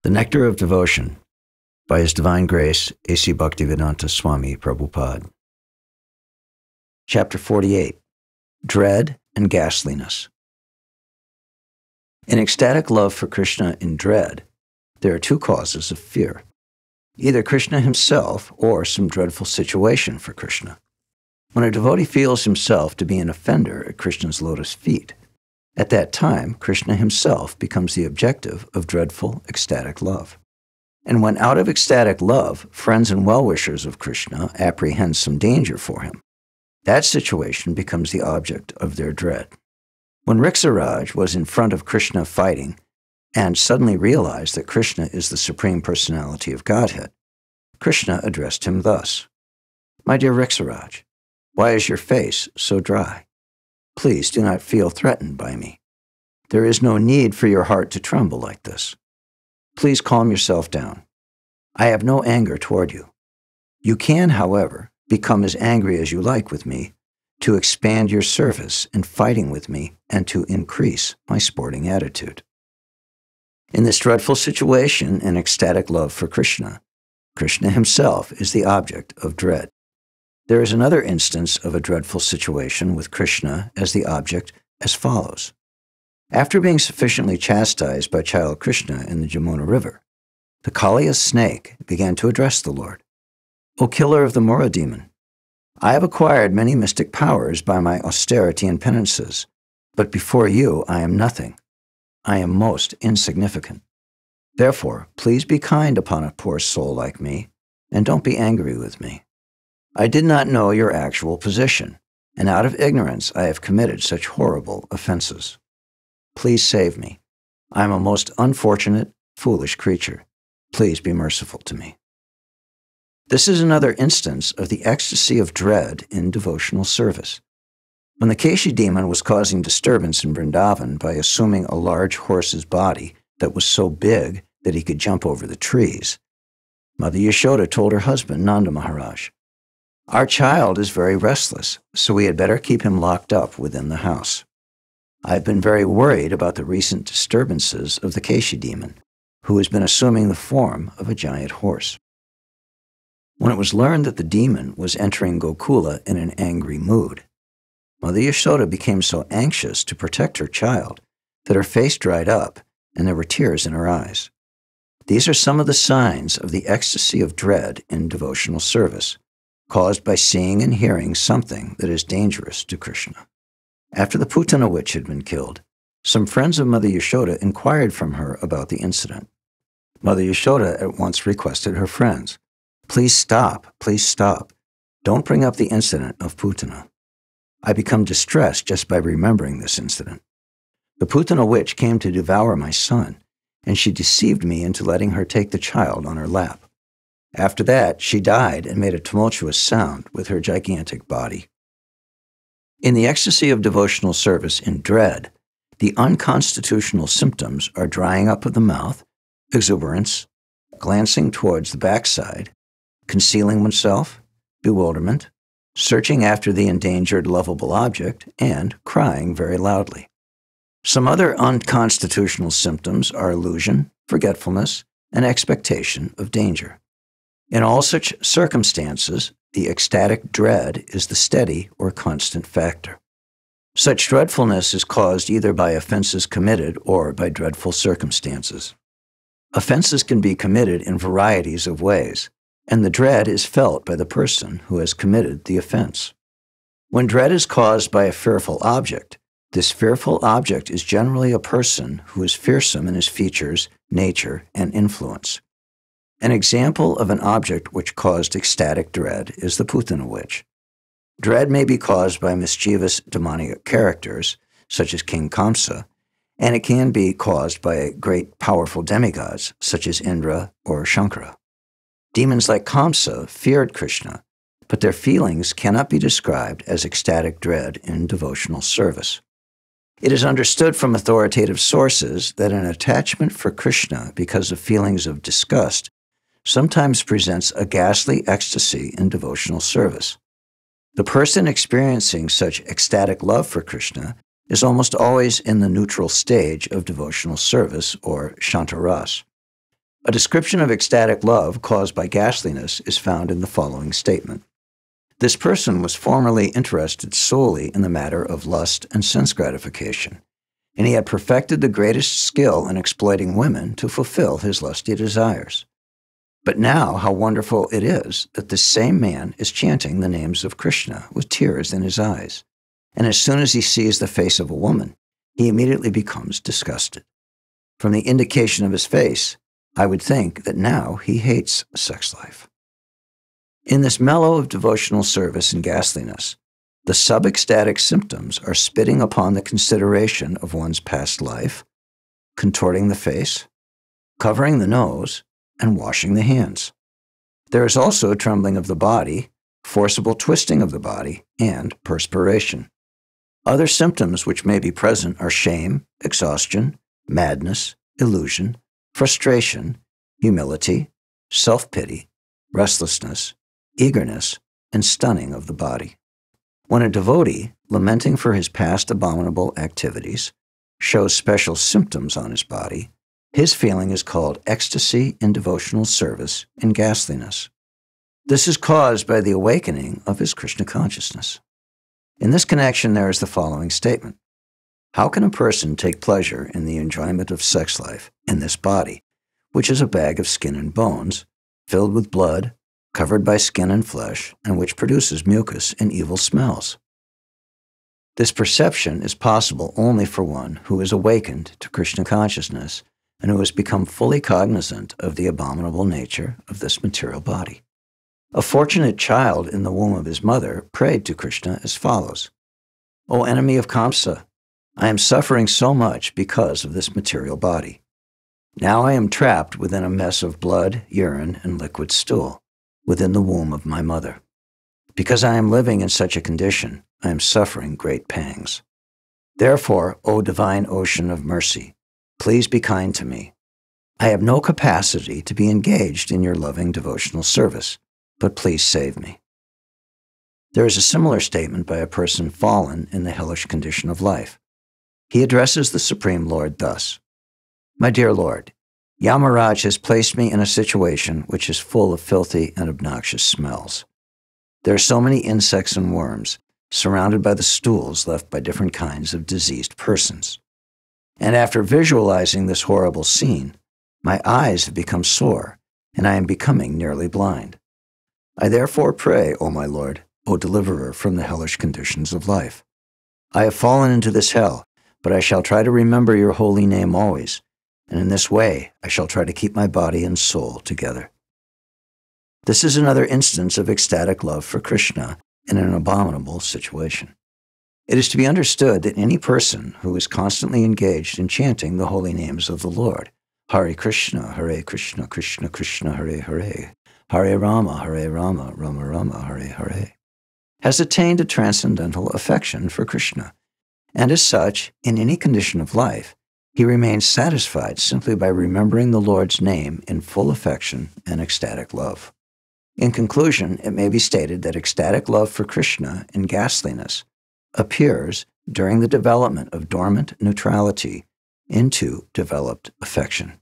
The Nectar of Devotion by His Divine Grace, A.C. Bhaktivedanta Swami Prabhupāda. Chapter 48, Dread and Ghastliness. In ecstatic love for Krishna in dread, there are two causes of fear, either Krishna himself or some dreadful situation for Krishna. When a devotee feels himself to be an offender at Krishna's lotus feet, at that time, Krishna himself becomes the objective of dreadful, ecstatic love. And when out of ecstatic love, friends and well-wishers of Krishna apprehend some danger for him, that situation becomes the object of their dread. When Riksaraj was in front of Krishna fighting and suddenly realized that Krishna is the Supreme Personality of Godhead, Krishna addressed him thus, "My dear Riksaraj, why is your face so dry? Please do not feel threatened by me. There is no need for your heart to tremble like this. Please calm yourself down. I have no anger toward you. You can, however, become as angry as you like with me, to expand your service in fighting with me and to increase my sporting attitude." In this dreadful situation and ecstatic love for Krishna, Krishna himself is the object of dread. There is another instance of a dreadful situation with Krishna as the object as follows. After being sufficiently chastised by child Krishna in the Jamuna River, the Kaliya snake began to address the Lord. "O killer of the Mora demon, I have acquired many mystic powers by my austerity and penances, but before you I am nothing. I am most insignificant. Therefore, please be kind upon a poor soul like me, and don't be angry with me. I did not know your actual position, and out of ignorance I have committed such horrible offenses. Please save me. I am a most unfortunate, foolish creature. Please be merciful to me." This is another instance of the ecstasy of dread in devotional service. When the Keśī demon was causing disturbance in Vṛndāvana by assuming a large horse's body that was so big that he could jump over the trees, Mother Yaśodā told her husband, Nanda Mahārāja, "Our child is very restless, so we had better keep him locked up within the house. I've been very worried about the recent disturbances of the Keśī demon, who has been assuming the form of a giant horse." When it was learned that the demon was entering Gokula in an angry mood, Mother Yaśodā became so anxious to protect her child that her face dried up and there were tears in her eyes. These are some of the signs of the ecstasy of dread in devotional service, caused by seeing and hearing something that is dangerous to Krishna. After the Putana witch had been killed, some friends of Mother Yaśodā inquired from her about the incident. Mother Yaśodā at once requested her friends, please stop. Don't bring up the incident of Putana. I become distressed just by remembering this incident. The Putana witch came to devour my son, and she deceived me into letting her take the child on her lap. After that, she died and made a tumultuous sound with her gigantic body. In the ecstasy of devotional service in dread, the unconstitutional symptoms are drying up of the mouth, exuberance, glancing towards the backside, concealing oneself, bewilderment, searching after the endangered lovable object, and crying very loudly. Some other unconstitutional symptoms are illusion, forgetfulness, and expectation of danger. In all such circumstances, the ecstatic dread is the steady or constant factor. Such dreadfulness is caused either by offenses committed or by dreadful circumstances. Offenses can be committed in varieties of ways, and the dread is felt by the person who has committed the offense. When dread is caused by a fearful object, this fearful object is generally a person who is fearsome in his features, nature, and influence. An example of an object which caused ecstatic dread is the Putana witch. Dread may be caused by mischievous demonic characters, such as King Kamsa, and it can be caused by great powerful demigods, such as Indra or Shankara. Demons like Kamsa feared Krishna, but their feelings cannot be described as ecstatic dread in devotional service. It is understood from authoritative sources that an attachment for Krishna because of feelings of disgust sometimes presents a ghastly ecstasy in devotional service. The person experiencing such ecstatic love for Krishna is almost always in the neutral stage of devotional service, or shantaras. A description of ecstatic love caused by ghastliness is found in the following statement. This person was formerly interested solely in the matter of lust and sense gratification, and he had perfected the greatest skill in exploiting women to fulfill his lusty desires. But now how wonderful it is that this same man is chanting the names of Krishna with tears in his eyes, and as soon as he sees the face of a woman, he immediately becomes disgusted. From the indication of his face, I would think that now he hates sex life. In this mellow of devotional service and ghastliness, the sub-ecstatic symptoms are spitting upon the consideration of one's past life, contorting the face, covering the nose, and washing the hands. There is also trembling of the body, forcible twisting of the body, and perspiration. Other symptoms which may be present are shame, exhaustion, madness, illusion, frustration, humility, self-pity, restlessness, eagerness, and stunning of the body. When a devotee, lamenting for his past abominable activities, shows special symptoms on his body, his feeling is called ecstasy in devotional service and ghastliness. This is caused by the awakening of his Krishna consciousness. In this connection, there is the following statement. How can a person take pleasure in the enjoyment of sex life in this body, which is a bag of skin and bones, filled with blood, covered by skin and flesh, and which produces mucus and evil smells? This perception is possible only for one who is awakened to Krishna consciousness and who has become fully cognizant of the abominable nature of this material body. A fortunate child in the womb of his mother prayed to Krishna as follows, O enemy of Kamsa, I am suffering so much because of this material body. Now I am trapped within a mess of blood, urine, and liquid stool, within the womb of my mother. Because I am living in such a condition, I am suffering great pangs. Therefore, O divine ocean of mercy, please be kind to me. I have no capacity to be engaged in your loving devotional service, but please save me. There is a similar statement by a person fallen in the hellish condition of life. He addresses the Supreme Lord thus, My dear Lord, Yamaraj has placed me in a situation which is full of filthy and obnoxious smells. There are so many insects and worms, surrounded by the stools left by different kinds of diseased persons. And after visualizing this horrible scene, my eyes have become sore, and I am becoming nearly blind. I therefore pray, O my Lord, O deliverer from the hellish conditions of life. I have fallen into this hell, but I shall try to remember your holy name always, and in this way I shall try to keep my body and soul together. This is another instance of ecstatic love for Krishna in an abominable situation. It is to be understood that any person who is constantly engaged in chanting the holy names of the Lord, Hare Krishna, Krishna Krishna, Hare Hare, Hare Rama, Rama Rama, Hare Hare, has attained a transcendental affection for Krishna, and as such, in any condition of life, he remains satisfied simply by remembering the Lord's name in full affection and ecstatic love. In conclusion, it may be stated that ecstatic love for Krishna in ghastliness appears during the development of dormant neutrality into developed affection.